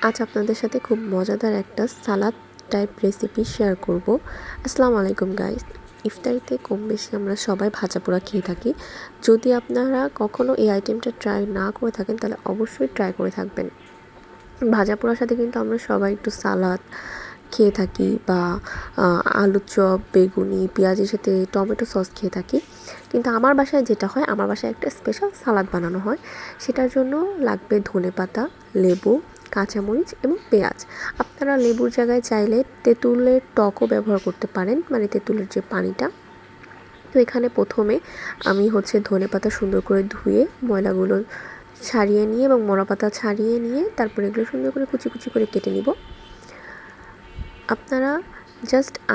আজ আপনাদের সাথে খুব মজাদার একটা সালাদ টাইপ রেসিপি শেয়ার করব। আসসালামু আলাইকুম গাইস। ইফতারিতে কম বেশি আমরা সবাই ভাজা পোড়া খেয়ে থাকি। যদি আপনারা কখনো এই আইটেমটা ট্রাই না করে থাকেন তাহলে অবশ্যই ট্রাই করে থাকবেন। ভাজা পোড়ার সাথে কিন্তু আমরা সবাই একটু সালাদ খেয়ে থাকি বা আলুর চপ, বেগুনি, পেঁয়াজের সাথে টমেটো সস খেয়ে থাকি। কিন্তু আমার বাসায় যেটা হয়, আমার বাসায় একটা স্পেশাল সালাদ বানানো হয়। সেটার জন্য লাগবে ধনেপাতা, লেবু, কাঁচামরিচ এবং পেঁয়াজ। আপনারা লেবুর জায়গায় চাইলে তেঁতুলের টকও ব্যবহার করতে পারেন, মানে তেঁতুলের যে পানিটা। তো এখানে প্রথমে আমি ধনেপাতা সুন্দর করে ধুয়ে ময়লাগুলো ছাড়িয়ে নিয়ে এবং মরা পাতা ছাড়িয়ে নিয়ে তারপরে এগুলো সুন্দর করে কুচি কুচি করে কেটে নিব। আপনারা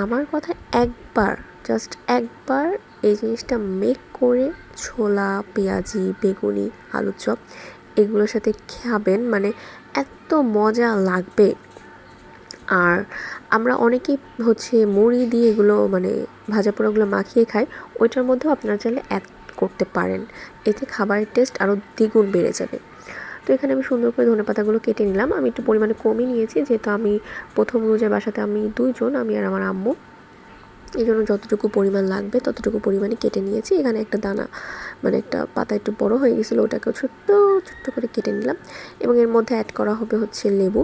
আমার কথা একবার এই জিনিসটা মেক করে ছোলা, পেঁয়াজি, বেগুনি, আলুর চপ এগুলোর সাথে খাবেন, মানে এত মজা লাগবে। আর আমরা অনেকেই মুড়ি দিয়ে এগুলো মানে ভাজা পোড়াগুলো মাখিয়ে খাই। ওইটার মধ্যেও আপনারা চাইলে অ্যাড করতে পারেন, এতে খাবারের টেস্ট আরও দ্বিগুণ বেড়ে যাবে। তো এখানে আমি সুন্দর করে ধনেপাতাগুলো কেটে নিলাম। আমি একটু পরিমাণে কমই নিয়েছি, যেহেতু আমি প্রথম রোজার বাসাতে আমি 2 জন, আমি আর আমার আম্মু। এই জন্য যতটুকু পরিমাণ লাগবে ততটুকু পরিমাণে কেটে নিয়েছি। এখানে একটা দানা মানে একটা পাতা একটু বড় হয়ে গেছিলো, ওটাকেও ছোট্ট ছোট্ট করে কেটে নিলাম এবং এর মধ্যে অ্যাড করা হবে লেবু।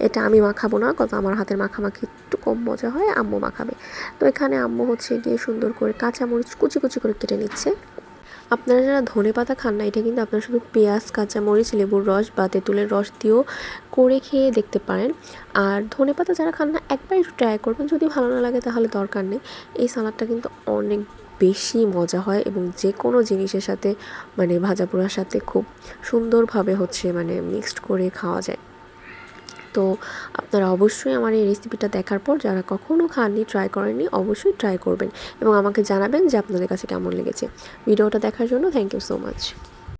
এটা আমি মাখাবো না, কারণ আমার হাতের মাখামাখি একটু কম মজা হয়, আম্মু মাখাবে। তো এখানে আম্মু গিয়ে সুন্দর করে কাঁচামরিচ কুচি কুচি করে কেটে নিচ্ছে। আপনারা যারা ধনেপাতা খান না, এটা কিন্তু আপনারা শুধু পেঁয়াজ, কাঁচামরিচ, লেবুর রস বা তেঁতুলের রস দিয়েও করে খেয়ে দেখতে পারেন। আর ধনেপাতা যারা খান না, একবার একটু ট্রাই করবেন, যদি ভালো না লাগে তাহলে দরকার নেই। এই সালাদটা কিন্তু অনেক বেশি মজা হয় এবং যে কোনো জিনিসের সাথে মানে ভাজা পোড়ার সাথে খুব সুন্দরভাবে মানে মিক্সড করে খাওয়া যায়। তো আপনারা অবশ্যই আমার এই রেসিপিটা দেখার পর যারা কখনও খাননি, ট্রাই করেননি, অবশ্যই ট্রাই করবেন এবং আমাকে জানাবেন যে আপনাদের কাছে কেমন লেগেছে। ভিডিওটা দেখার জন্য থ্যাংক ইউ সো মাচ।